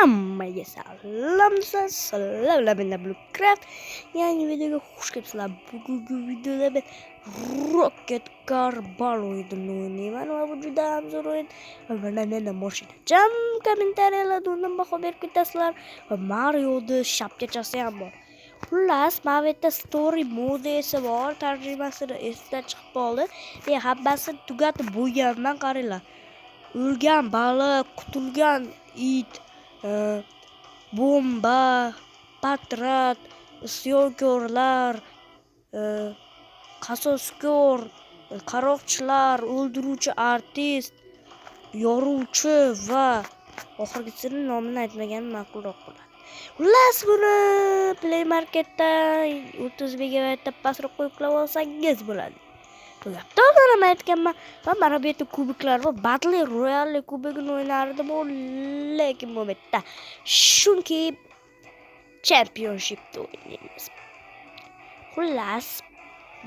Hammaga salom sizlar bilan Bluecraft yangi videoga xush kelibsizlar. Bugungi videoda men Rocket Car Ball o'yinini o'ynayman va bu juda ham zo'r o'yin. Mana meni moshinacham kommentariyalarda undan baho berib ketasizlar va Mario'ni shapkachasi ham bor. Xullas, mana bu yerda story modi esa bor, tarjimasini esdan chiqib qoldi. Men hammasini tugatib bo'lganman, qaranglar. O'lgan baliq, qutulgan it, bomba, patrat, isyonkorlar, qasoskor, qaroqchilar, o'ldiruvchi artist, yoruvchi va oxirgisining nomini aytmaganim ma'qulroq bo'ladi. Xullas, buni Play Marketdan 30 megabaytdan pastroq qo'yib qilib olsangiz bo'ladi. To'g'ri aytganman. Va mana bu yerda kubiklar va Battle Royale kubigini o'ynardim, lekin bu yerda chunki Championship'da o'ynaymiz. Xullas,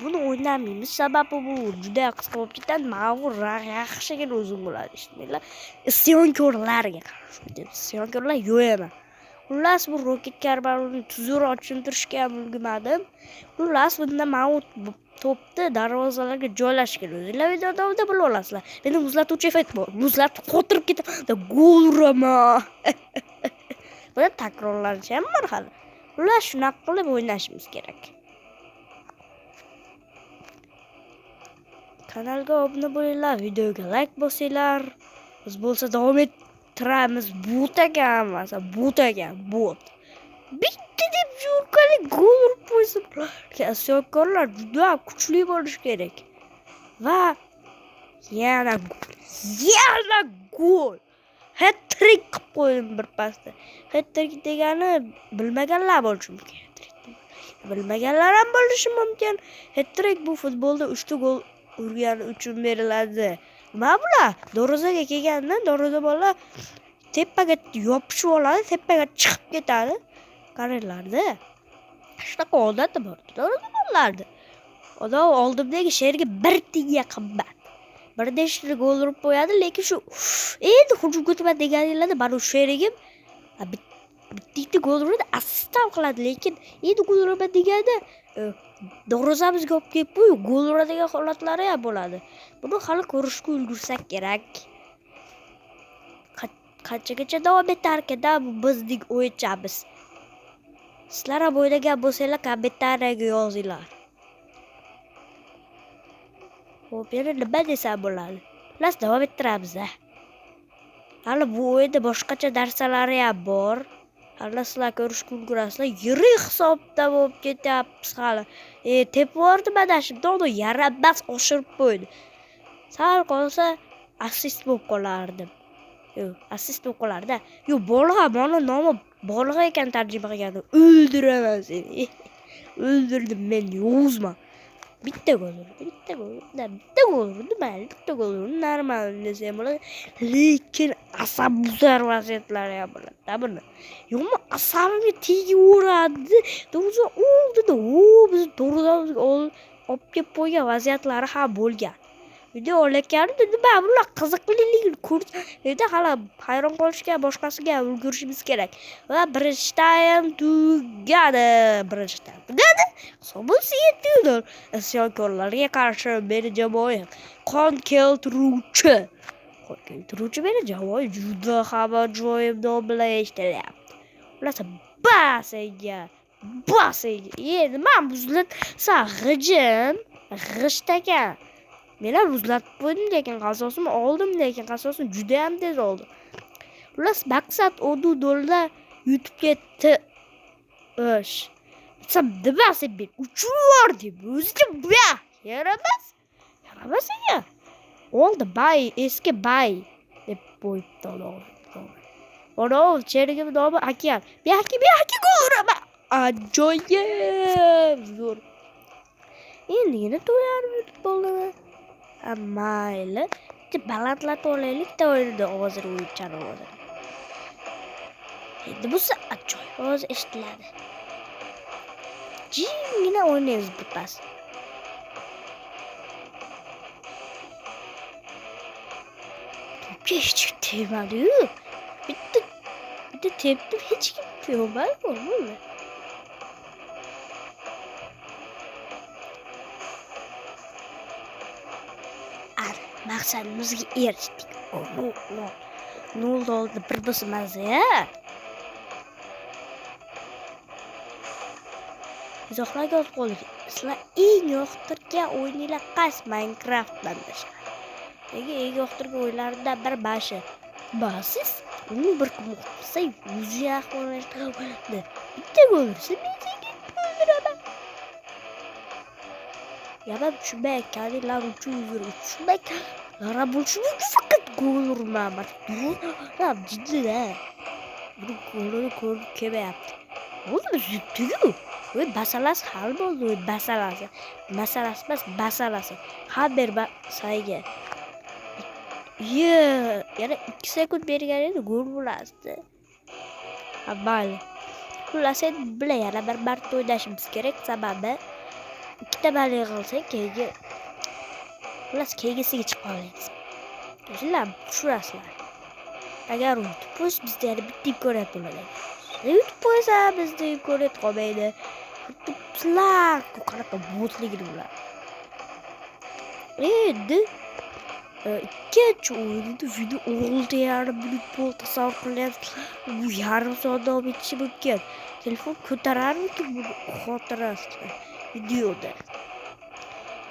buni o'ynamaymiz, sababi bu juda qisqa bo'lib ketadi. Mana bu yaxshigina uzun bo'ladi, ishlaylar. Isyonkorlarga qarshi, isyonkorlar yo'yaman. Xullas, bu Rocket Car Ball'ni tuzukroq tushuntirishga ham ulgurmadim. Xullas, bunda mana bu topni darvozalarga joylash kerak. O'zinglar video davomida bilib olasizlar. Meni muzlatuvchi effekt bor. Muzlatib qotirib ketadi, gol uraman. Buni takrorlanishi ham bor hali. Xullas, shunaqa qilib o'ynashimiz kerak. Kanalga obuna bo'linglar, videoga like bosinglar. Biz bo'lsa davom ettiramiz. Bot ekan, bot. Bitta deb jo'rkali gol urib qo'ysa, isyonkorlar juda kuchli bo'lish kerak. Va yana gol. Hat-trick qilib qo'ydim bir pasda. Hat-trick degani bilmaganlar bo'lishi mumkin. Bilmaganlar ham bo'lishi mumkin. Hat-trick bu futbolda 3 ta gol urgani uchun beriladi. Mana bular darvozaga kelganda darvoza bola tepaga yopishib oladi, tepaga chiqib ketadi. Qaranglarda. Shunaqa odati bor. Darvoza bolalarda. Odam oldimdagi sherga bir tiga qimmat. Bir nechta gol urib qo'yadi, lekin shu endi hujumga o'tman deganinglarda mana shu sherigim bitta gol uradi, assist ham qiladi, lekin endi gol uraman deganda darvozamizga olib kelib qo'yib, gol uradigan holatlari ham bo'ladi. Buni hali ko'rishga ulgursak kerak. Qanchagacha davom etar ekan bizning o'yinchamiz. Sizlar ham o'ynagan bo'lsanglar, kommentariyaga yozinglar. Xo'p, yana nima desam bo'ladi? Xullas, davom ettiramiz. Hali bu o'yinda boshqacha narsalari ham bor. Hali sizlar ko'rishga ulgurasizlar. Yirik hisobda bo'lib ketyapmiz hali. Tepib yubordim adashib, do'g'ri yaramas oshirib qo'ydi. Sal qolsa assist bo'lib qolardim. Assist bo'lib qolardi. Bolg'a, mana nomi bolg'a ekan tarjima qilganda. O'ldiraman seni. O'ldirdim men, yozma. Bitta gol urdi, normal desam bo'ladi. Lekin asablar vaziyatlar ham bo'ladi. Buni. Yo'qmi, asabimga tegib uradi. To'g'ri oldida, biz to'g'ridamizga olib kelib qo'ygan vaziyatlari ham bo'lgan. Video olayotganimda nima bular qiziqliligini ko'rsatdi. Hali hayron qolishga, boshqasiga ulgurishimiz kerak. Va birinchi taym tugadi. Hisobisi 7-0. Isyonkorlarga qarshi meni jamoam qon keltiruvchi meni jamoam juda ham ajoyib nom bilan eshitilyapti. Ular basaga. Nima muzlatsa g'ishtakan. Men ham muzlatib qo'ydim, lekin qasosim oldim, qasosim juda ham tez oldim. Xullas, maqsad o'du-do'lda yutib ketdi. Nima ben uçuyordim. O'zicha yaramas ekan. Oldi eski bay deb qo'yibdi Ona cherigim nomi Akyan. Biyaki gol uraman. Ajoyib zo'r. Endigina to'yarib bo'ldi. Mayli. Balandlatib olaylik-da o'yinda hozir o'yinchani hozir. Endi bu ajoyib ovoz eshitiladi. Jingina o'ynaymiz bu pas. To'pga hech tegmadi-yu. Bitta bitta tepdim, hech kim ko'rmadi bo'ldi. Maqsadimizga erishdik. Nol oldi bir bo'lsa ya. Izohlarga o'tib qoldik. Sizlar eng yoqtirgan o'yinlar qaysi Minecraftdan tashqari? Nega eng yoqtirgan o'yinlardan biri bashi. Basiz uni bir kun o'qisa 100 yaqin bo'ladi. Bitta bo'lsa o'ldiraman. Ya ben tushunmay ekanlar uchun tushunmay lara bo'lishini faqat gol urmayman. To'g'ri, jiddiy-da. Bu golni ko'rib kelmayapti. Bo'ldi zuddigu. Voy basalas hal bo'ldi, voy basalasi. Masalasi emas, basalasi. Xabar sayga. Yana 2 sekund bergan edi, gol bo'lardi. Ha, mayli. Xullas, bilan yana bir marta o'ynashimiz kerak, sababi ikkita bali qilsak keyingi xullas keyingisiga chiqa olamiz. Sizlar tushunasizlar. Agar unutib qo'yish bizda yana bitta imkoniyat bo'ladi. Unutib qo'ysa bizda imkoniyat qolmaydi. Sizlar qanaqa botligini ular. Endi ikkinchi o'yinda video 6,5 minut bo'ldi, tasavvur qilyapsiz. Bu yarim soat davom etishi mumkin. Telefon ko'tararmiki bu xotirasida videoda.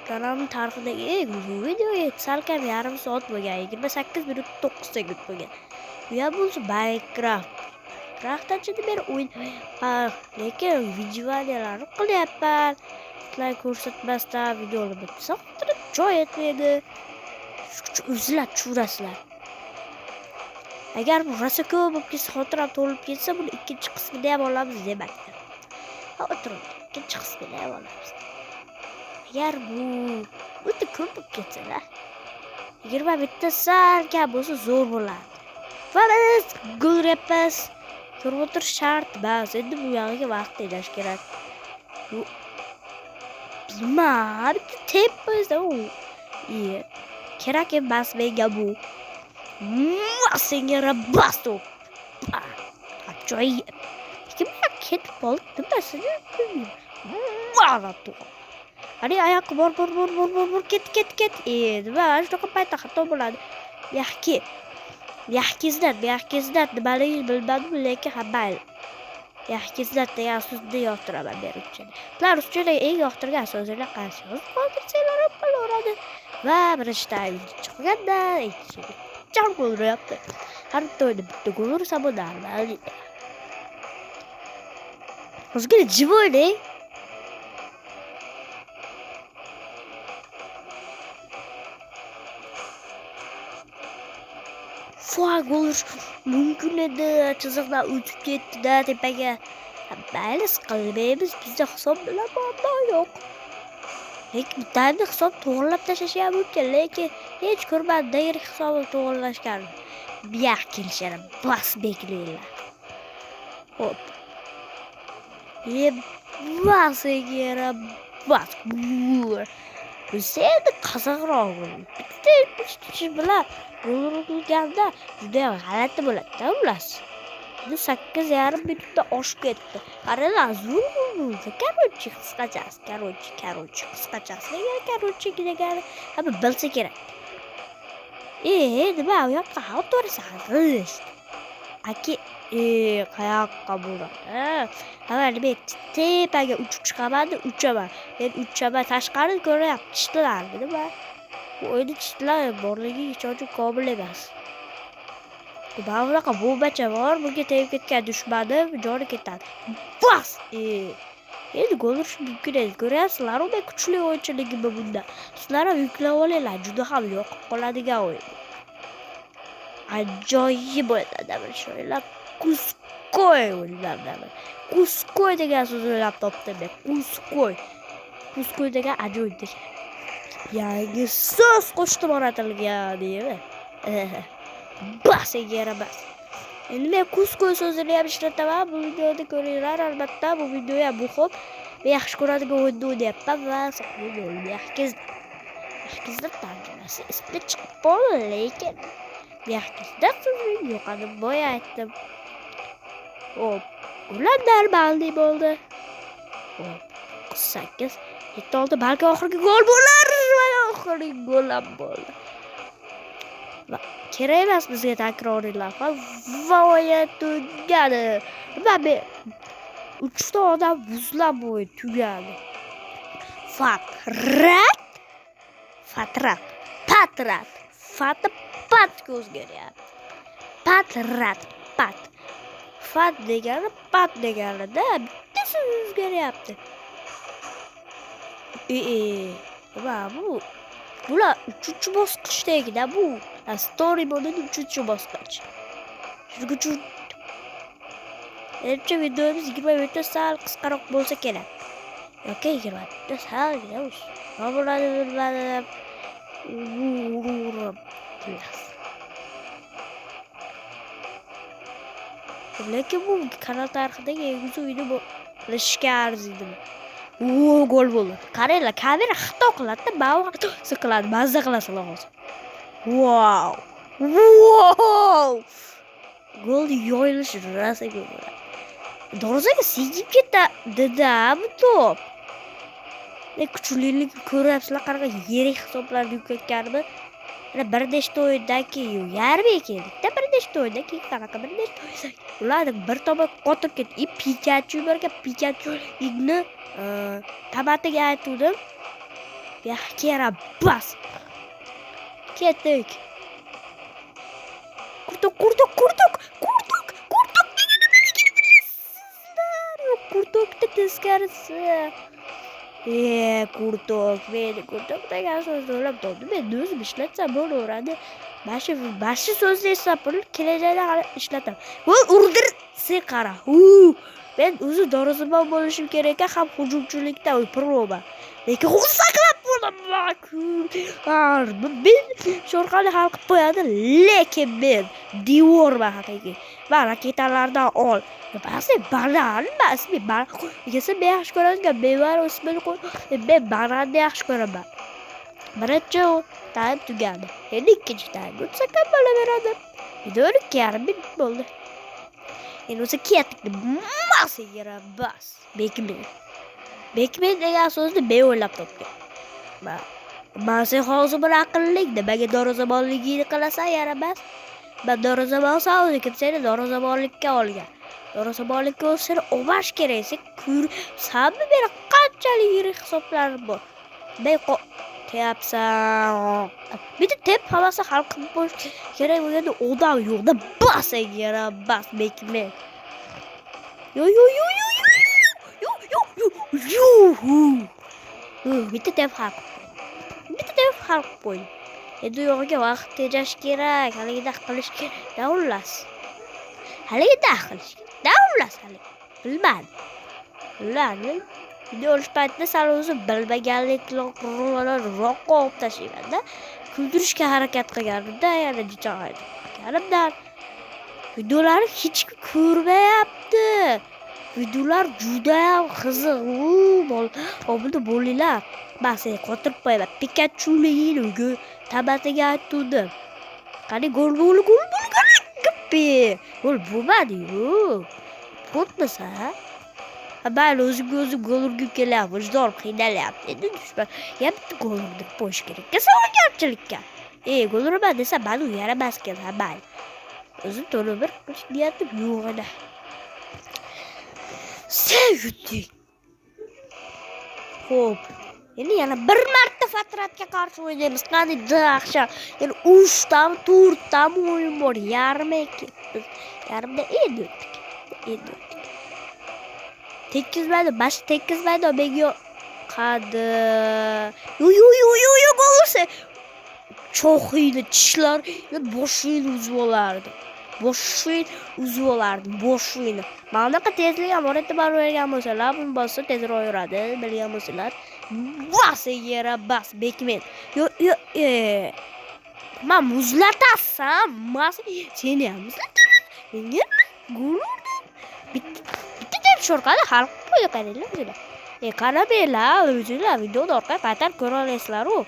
Kanalim tarixidagi eng uzun video salkam yarim soat bo'lgan, 28 minut 9 sekund bo'lgan. Bu ham bo'lsa Minecraft. Minecraft'da men o'ynamayman, lekin videolarni qilyapman. Sizlar ko'rsatmasdan videoni bitsa, joy etmaydi. O'zinglar tushunasizlar. Agar bu rosa ko'p bo'lib ketsa, xotiram to'lib ketsa, buni ikkinchi qismida ham olamiz demakdir. O'tiring, ikkinchi qismida ham olamiz. Agar bu o'ta ko'p bo'lib ketsa-da, 20 bitta sal kam bo'lsa zo'r bo'ladi. Va biz gol yapamiz. Ko'rib o'tirish shart emas. Endi bu yog'iga vaqt tejash kerak. Bu bilmam, tepimizda u. Kerak emas menga bu. Senga rabas top. Ajoyib. Kim ketib qoldi, nimasini bilmayman. Mana to'g'ri. Ani oyoq bor, ket. Nima shunaqa paytda xato bo'ladi. Yaxkizlar nimaligini bilmadim, lekin hammayli. Yaxkizlar degan so'zni yoqtiraman men uchun. Sizlar ruschada eng yoqtirgan so'zlar qaysi? Qoldirsanglar ham bo'laveradi. Va birinchidan chiqganda jam bo'lyapti. Har to'yda bitta gol ursa bo'lardi. O'zgina jim o'ynang. Gol mumkin edi, chiziqdan o'tib ketdi-da tepaga. Mayli, qilmaymiz, bizda hisob bilan muammo yo'q. Lekin bittani hisob to'g'rilab tashlash ham mumkin, lekin hech ko'rmadim dayr hisobni to'g'rilashgan. Biyoq kelishadi, bas beklanglar. Hop. Basagera bas. Sen qiziqroq bo'l. Bitta ish bilan urilganda juda g'alati bo'ladi-da, bilasiz. Bu 8,5 minutda oshib ketdi. Qaralar, zo'r bo'ldi. Короче, qisqachasi. Degan hamma bilsa kerak. Nima u yoqqa o'tirsangiz? Aka, qayoqqa bo'ladi? Avval men tepaga uchib chiqaman-da, uchaman. Men uchaman, tashqari ko'ryapti tishlarni, nima? Bu o'yinda tishlar borligi hech qobil emas. Bunaqa bombacha bor, bunga tegib ketgan dushmanim joni ketadi. Bas! Endi gol urish mumkin edi. Ko'ryapsizlar, unda kuchli o'yinchiligi bunda. Sizlar ham yuklab olinglar, juda ham yoqib qoladigan o'yin. Ajoyib o'yinlardan biri shu o'yinlar. Kuskoy o'yinlardan biri. Kuskoy degan so'zni o'ylab topdim men. Kuskoy degan ajoyib degan. Yangi so'z qo'shdim o'ratilgan deymi? Bas egara bas. Endi men kuskoy so'zini ham ishlataman. Bu videoda ko'ringlar, albatta bu video ham muhim. Men yaxshi ko'radigan o'yinda o'ynayapman va so'qni yaxkizlar tarjimasi ismi chiqib qoldi, lekin yaxkizlar so'zi yo'qadi. Boya aytdim. Hop. Ular normalniy bo'ldi. Hop. 8 7 oldi, balki oxirgi gol bo'lar. Va oxirgi gol ham bo'ldi. Va kerak emas bizga takroriylar. Va o'yin tugadi. Va 3 ta odam buzlab o'yin tugadi. Patrat o'zgaryapti. Fat degani pat deganida bittasi o'zgaryapti. Va bular 3-bosqichdagida bu story mode'ning 3-bosqich. Shuning uchun menimcha videomiz 20 minutda sal qisqaroq bo'lsa kerak. Yoki 20 minutda sal bo'lsa. Nima bo'ladi bilmadim. Lekin bu kanal tarixidagi eng uzun video bo'lishga arziydi. Gol bo'ldi. Qaranglar, kamera xato qiladi, ba'zi xato qiladi, mazza qilasizlar hozir. Wow! Gol yoyilishi rosa bo'ladi. Darvozaga sigib ketadi-da bu to'p. Kuchlilik ko'ryapsizlar, qanaqa yirik hisoblarni yukatganini. Mana bir nechta o'yindan keyin yarmi keldi-da, bir nechta o'yindan keyin qanaqa bir nechta o'yin. Ular bir to'pa qotib ketdi. Pikachu barga Pikachu'ni tabatiga aytdim. Yaxkera bas. Ketdik. Qurtoqda teskarisi. Qurtoq degan so'zni o'ylab topdim. Men o'zim ishlatsam bo'laveradi. Bashi so'zni eslab kelajakda ishlataman. Voy urdirsi qara. Men o'zi darvozabon bo'lishim kerak ekan, ham hujumchilikda proba. Lekin saqlab bo'ldim. Men sho'rqani hal qilib qo'yadi, lekin men devorman haqiqiy. Va raketalardan ol. Banan. Men yaxshi ko'radigan mevani ismini qo'y. Men bananni yaxshi ko'raman. Birinchi taym tugadi. Endi ikkinchi taym o'tsa ham bo'laveradi. Videoni 2,5 minut bo'ldi. Endi o'zi ketdik. Masagara bas. Bekmen degan so'zni men o'ylab topgan. Sen hozir bir aqllik nimaga darvozabonligingni qilasan yaramas. Men darvozabonsan, lekin seni darvozabonlikka olgan. Darvozabonlikka seni omash kerak. Sen ko'rsanmi meni qanchalik yirik hisoblarim bor. Men deyapsan. Bitta tep havasi hal qilib bo'lish kerak bo'lganda odam yo'qda basagara bas Bekmen. Yo. Bitta tep hal qo'y. Endi yo'g'iga vaqt tejash kerak, haligida qilish kerak. Davlas. Bilmadim. Video olish paytida sal o'zi bilmaganliklarni roqqa olib tashlayman-da. Kuldirishga harakat qilganimda yana jichog'aydi. Kanimdan videolari hech kim ko'rmayapti. Videolar juda ham qiziq. Obuna bo'linglar. Men seni qotirib qo'yaman. Pikachu'ligini tabatiga aytdim. Qani gol. Gol bo'lmadi-yu. Bo'tmasa? Ben o'zim gol urgim kelyapti. Vijdon qiynalyapti. Endi dushman bitta gol urib qo'yish kerak. Savolgarchilikka. Gol uraman desa, men u yaramas ekan, men. O'zim to'g'ri bir niyatim yo'q edi. Sevdik. Xo'p. Endi yana bir marta Fatratga qarshi o'ynaymiz. Qani dahshat. Endi 3 tami, 4 tami o'yin bor. Yarimda endi. Tekizmaydi, bashi tekizmaydi, menga qadi. Yo, gol ursa. Cho'xini tishlar, boshini uzib olardi. Boshini. Manaqa tezlik amonatda bergan bo'lsalar, buni bossa tezroq yuradi, bilgan bo'lsalar. Basagara bas Bekmen. Yo. Men muzlatasam, seni ham muzlataman. Menga gol urdi. Bitta deb sho'rqani hal qilib qo'ya qaranglar o'zinglar. Qarabanglar, o'zinglar videoni orqaga qaytarib ko'ra olasizlar-ku.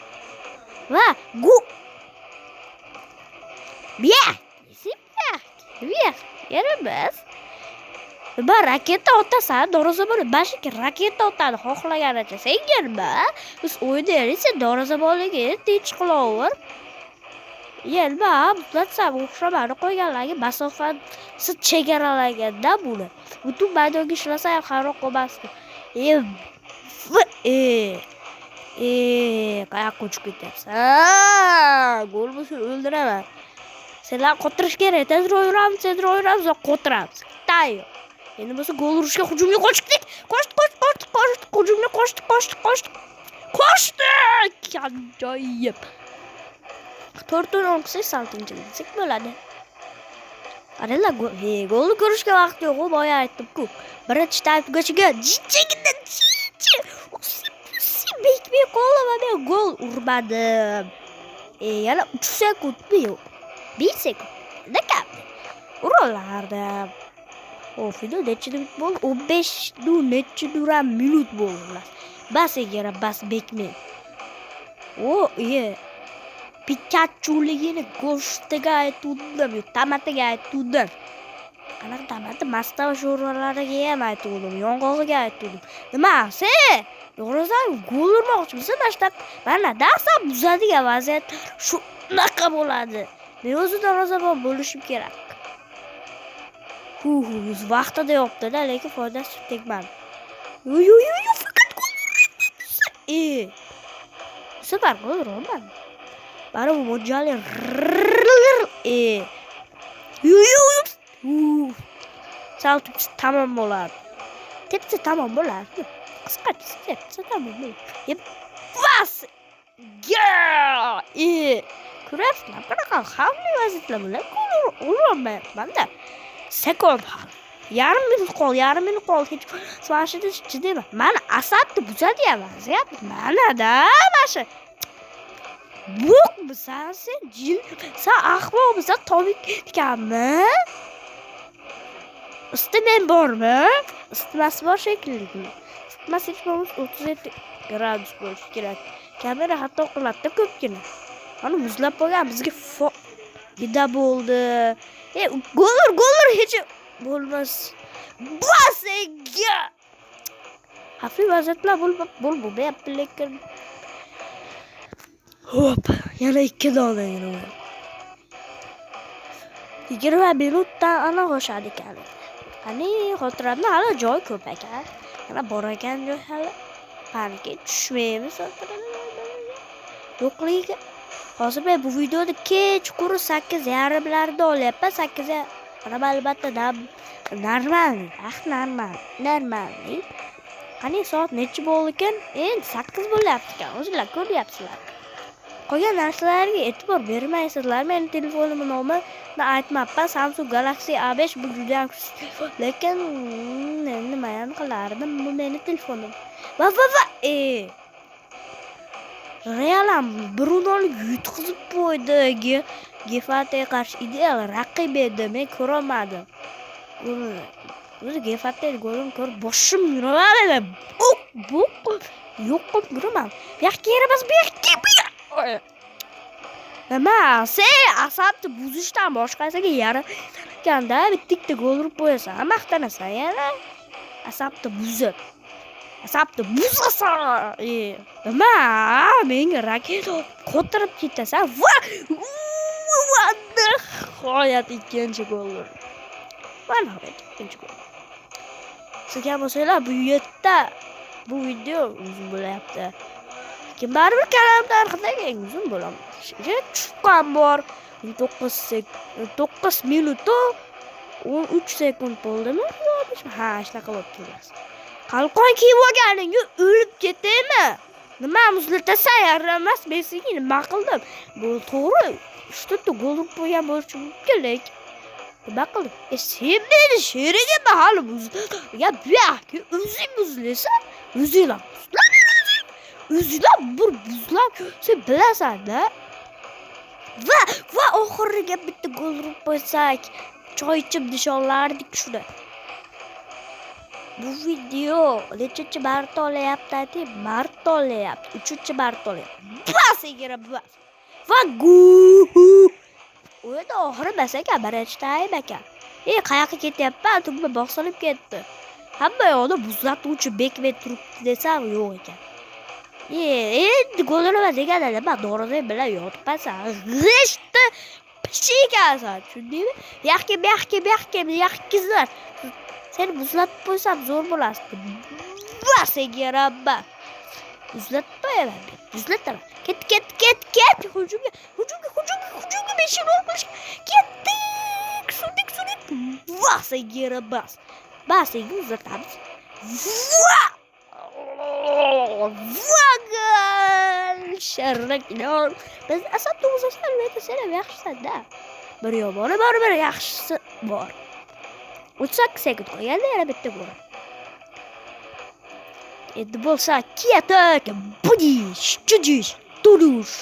Va gol. Biya. Yaramas. nima raketa otasan, darvozabon bashiki raketa otadi xohlaganicha. Senga nima? Biz o'ynaylik, sen darvozabonligini tinch qilaver. Nima, muzlatsam o'xshamani qo'yganlarga masofasi chegaralaganda buni. Butun maydonga ishlasa ham xaroq qolmasdi. Qayoqqa uchib ketyapsan? Gol bo'lsa o'ldiraman. Senlar qotirish kerak. Tezroq yuramiz, qotiramiz. Tayyor. Endi bo'lsa gol urishga hujumga qochdik. Hujumga qochdik. Ajoyib. 4-10 saltinchilik bo'ladi. Qaranglar, golni ko'rishga vaqt yo'q, boya aytdim-ku. Birinchi taym tugashiga jinchigidan bekbek qo'lima men gol urmadim. Yana 3 sekundmi yo'q? 1 sekund. Naqadar uralardim. Final necha minut bo'ldi? 15 necha minut bo'ldi. Bas egara, bas bekmen. Pikachuligini go'shtiga aytdim, tomatiga aytdim. Qanaqa tomati mastava sho'rvalariga ham aytdim, yong'og'iga aytdim. Nima, sen to'g'ridan gol urmoqchimisan? Mana dasam buzadigan vaziyat shunaqa bo'ladi. Men o'zi darvozabon bo'lishim kerak. Vaqtida yopdi-da, lekin foydasi tegmadi. Faqat gol urmayapsiz. Super gol urolmadi. Bari bu mo'ljali. Sal tepsi tamom bo'ladi. Qisqacha tepsi tamom bo'ladi. Bas! Ko'ryapsizlar, qanaqa xavfli vaziyatlar bilan urolmayapman-da. Sekund hal. Yarim minut qol. Hech smashida chidayman. Mana asabni buzadigan vaziyat mana-da, mana. Bo'qmisan sen, jin? Sen ahmoqmisan, tobik ketganmi? Istimen bormi? Isitmasi bor shekilli. Isitmasi hech 37 gradus bo'lishi kerak. Kamera hatto qiladi ko'pgina. Mana muzlab qo'ygan bizga gida bo'ldi. Gol hech bo'lmas. Basenga. Xavfli vaziyatlar bo'lmayapti, lekin hop, yana 2 dona yana. 20 minutdan ana qo'shadi ekan. Qani xotiramda hali joy ko'p ekan. Mana bor ekan joy hali. Panika tushmaymiz. Yo'qligiga. Hozir men bu videoni kechqurun 8:30larda olyapman. 8:00. Mana albatta normal. Normal. Qani soat necha bo'ldi ekan? Endi 8 bo'lyapti ekan. O'zingizlar ko'ryapsizlar. Qolgan narsalarga e'tibor bermaysizlar. Mening telefonimning nomini aytmabman. Samsung Galaxy A5 bu juda ham kuchli. Lekin nima ham qilardim? Bu mening telefonim. Va. Realam Brunoni yutqizib qo'ydi. Gefataga qarshi ideal raqib edi. Men ko'rolmadim. O'zi Gefataning golini ko'rib boshim yuraveradi. Yo'q qilib yuraman. Bu yoqqa yaramas, bu yoqqa. Nima, sen asabni buzishdan boshqasiga yaramaganda bitta gol urib qo'yasan, maqtanasan yana. Asabni buzasan. Nima, menga raketa qotirib ketasan. Nihoyat ikkinchi gol. Mana ikkinchi gol. Sizga bo'lsalar bu yerda bu video uzun bo'lyapti. Lekin baribir kanalimda eng uzun bo'laman. Chiqqan bor. 9 minut 13 sekund bo'ldimi? Ha, shunaqa bo'lib turibdi. Qalqon kiyib olganingga o'lib ketaymi? Nima muzlatasan, yaramas, men senga nima qildim? Bu to'g'ri. 3 gol urib qo'ygan bo'lishi mumkin, lekin nima qildim? Sen meni sherigimni hali ya bu yoqqa o'zing muzlaysan, o'zinglar bir buzlab sen bilasan-da. Va oxiriga bitta gol urib qo'ysak, choy ichib nishonlardik shuni. Bu video nechinchi marta olyapti? Marta olyapti. 3-marta olyapti. Bas egara bas. Va gol. O'yinda oxiri emas ekan, birinchi taym ekan. Qayoqqa ketyapman? Tugma bog'salib ketdi. Hamma yoqda muzlatuvchi bekmet turibdi desam yo'q ekan. Endi go'lirama deganda nima? Doridan bilan yotibsan. G'ishti pishikasan, tushundingmi? Yaxkizlar. Seni muzlatib qo'ysam zo'r bo'lasdi. Basenga rabba. Muzlatmayman. Ket. Hujumga meshini o'qish. Ketdik. Sudik. Basenga rabba. Basenga muzlatamiz. Vagal sharraklar. Biz asab to'g'risida aytsak yaxshi-da. Bir yomoni bor, bir yaxshisi bor. 38 sekund qolganda yana bitta bor. Endi bo'lsa ketak, budish, judish, turush.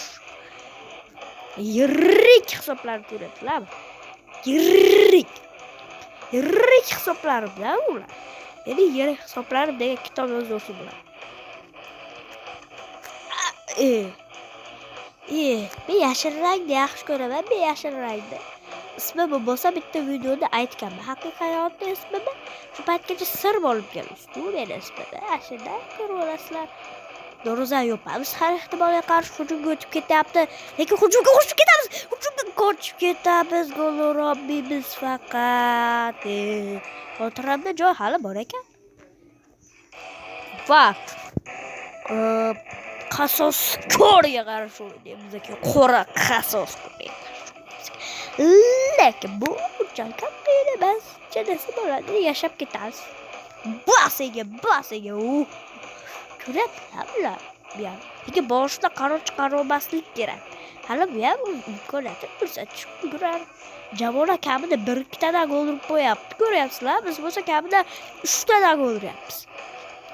Yirik hisoblarni ko'ryapsizlarmi? Yirik hisoblar bilan ular. Ya'ni yirik hisoblar degan kitob yozuvchi bilan. Men yashil rangni yaxshi ko'raman, men yashil rangni. Ismi bo'lsa bitta videoda aytganman. Haqiqiy hayotda ismini shu paytgacha sir bo'lib keldi. U meni ismini ashunday ko'rib olasizlar. Do'rozan yopamiz. Har ehtimolga qarshi hujumga o'tib ketyapti. Lekin hujumga qo'shib ketamiz. Gol uramiz faqat. Xotiramda joy hali bor ekan. Va qasos ko'rga qarshi o'ynaymiz. Qora qasos ko'rga. Lekin bu unchalik katta emas. Chadasi bo'ladi, yashab ketamiz. Basenga. Ko'ryapsizlar. Lekin boshida qaror chiqarmaslik kerak. Hali bu ham imkoniyatni ko'rsatish kerak. Jamoa kamida 1-2 tadan gol urib qo'yapti. Ko'ryapsizlar, biz bo'lsa kamida 3 tadan gol uryapmiz.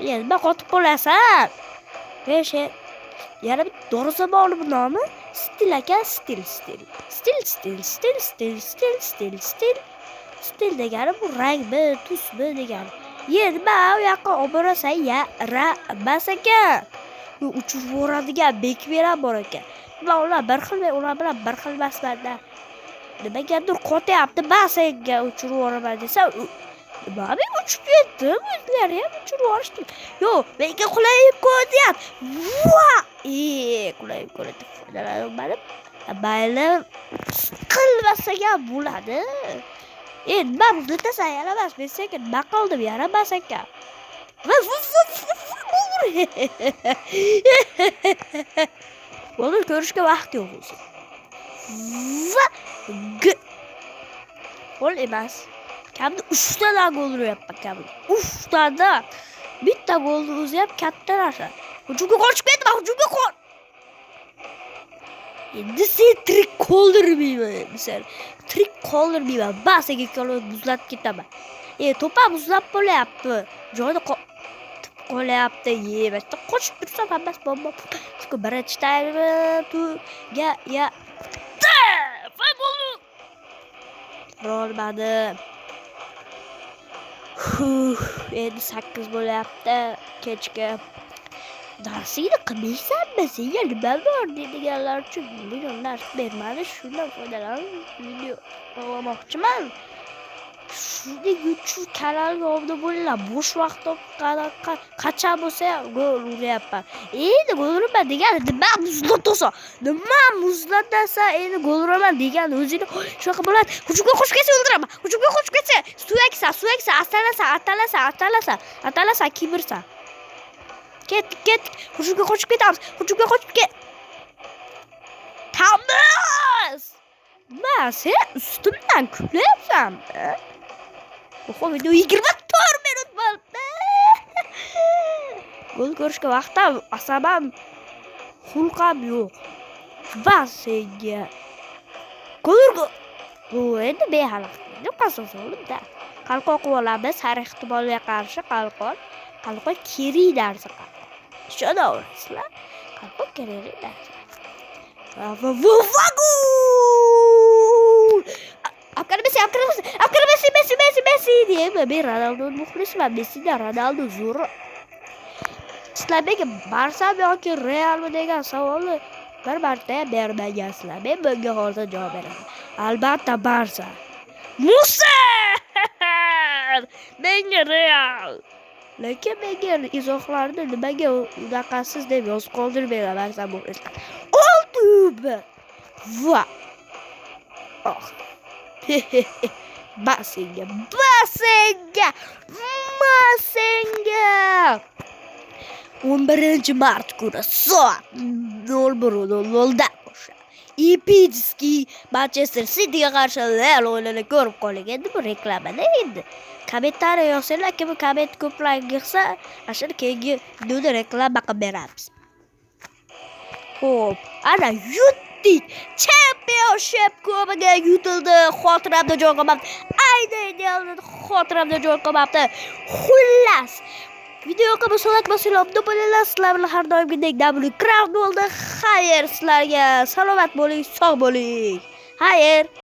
Nima qotib qolasan? Yana bir Dorozabon nomi Stil ekan, Stil. Stil degani bu rangmi, tusmi degani. Endi men u yoqqa olib borasan, yaramas ekan. Uchib boradigan bekmeram bor ekan. Ular bir xil, ular bilan bir xil emasman-da. Nimagadir qotyapti, men senga uchirib yuboraman desam, men uchib ketdim, o'zlari ham uchirib yuborishdi. Yo'q, menga qulayib qo'yapti. Qulayib qo'ydi. Foydalanmadim. Mayli, qilmasa ham bo'ladi. Endi men muzlatasan yaramas, men senga nima qildim, yaramas ekan. Buni ko'rishga vaqt yo'q o'zi. Gol emas. Kamida 3 tadan gol uryapman kamida. 3 tadan. Bitta golni o'zi ham katta narsa. Hujumga qochib ketma, hujumga qoch. Endi sen trik qoldirmayman. Basaga qolib muzlatib ketaman. To'pa muzlab qo'yapti. Joyda qo'yapti. Yemashda qochib tursam hammasi bomba. Birinchi taymni olmadim. Endi 8 bo'lyapti kechga. Darsingni qilmaysanmi? Senga nima bor deganlar uchun million dars bermadi. Shundan foydalanib video olamoqchiman. Shunday YouTube kanalga obuna bo'linglar. Bo'sh vaqtda qachon bo'lsa gol uryapman. Endi gol uraman degani nima muzlatasa endi gol uraman degani o'zini shunaqa bo'ladi. Hujumga qo'shib ketsa o'ldiraman. Hujumga qo'shib ketsa suyaksan, atalasan, kibrsan. Ket. Hujumga qo'shib ketamiz. Tamam. Sen ustimdan kulyapsan. Bu video 24 minut bo'ldi. Gol ko'rishga vaqtim, asabam, xulqam yo'q. Basenga. Bu endi behalaq. Qasos olib-da. Qalqon qilib olamiz, har ehtimolga qarshi qalqon kerak narsa. Shuna olasizlar. Qalqon kerak narsa. Messi diyeyim mi? Ben Ronaldo'nun muhlisiyim. Messi'den Ronaldo zoru. Sizlarga Barsa yoki Real mi degan savolni bir marta bermagansizlar. Men bunga hozir javob beraman. Albatta Barsa. Musa! Menga real. Lekin menga izohlarni nimaga unaqasiz deb yozib qoldirmaylar barcha muxlislar. Oldi. Va. Oh. Basenga. 11-mart kuni soat 01:00 Ipitskiy Manchester Cityga qarshi real o'yinini ko'rib qoling. Endi bu reklamada endi. Kommentariy yozsanglar, kim komment ko'plar yig'sa, ashar keyingi videoda reklama qilib beramiz. Xo'p, ana yutdik. Championship kubogiga yutildi. Xotiramda joy qolmabdi. Aynan xotiramda joy qolmabdi. Xullas, videoga musulak bosinglar, obuna bo'linglar. Sizlar bilan har doimgidek W Crown bo'ldi. Xayr sizlarga. Salomat bo'ling, sog' bo'ling. Xayr.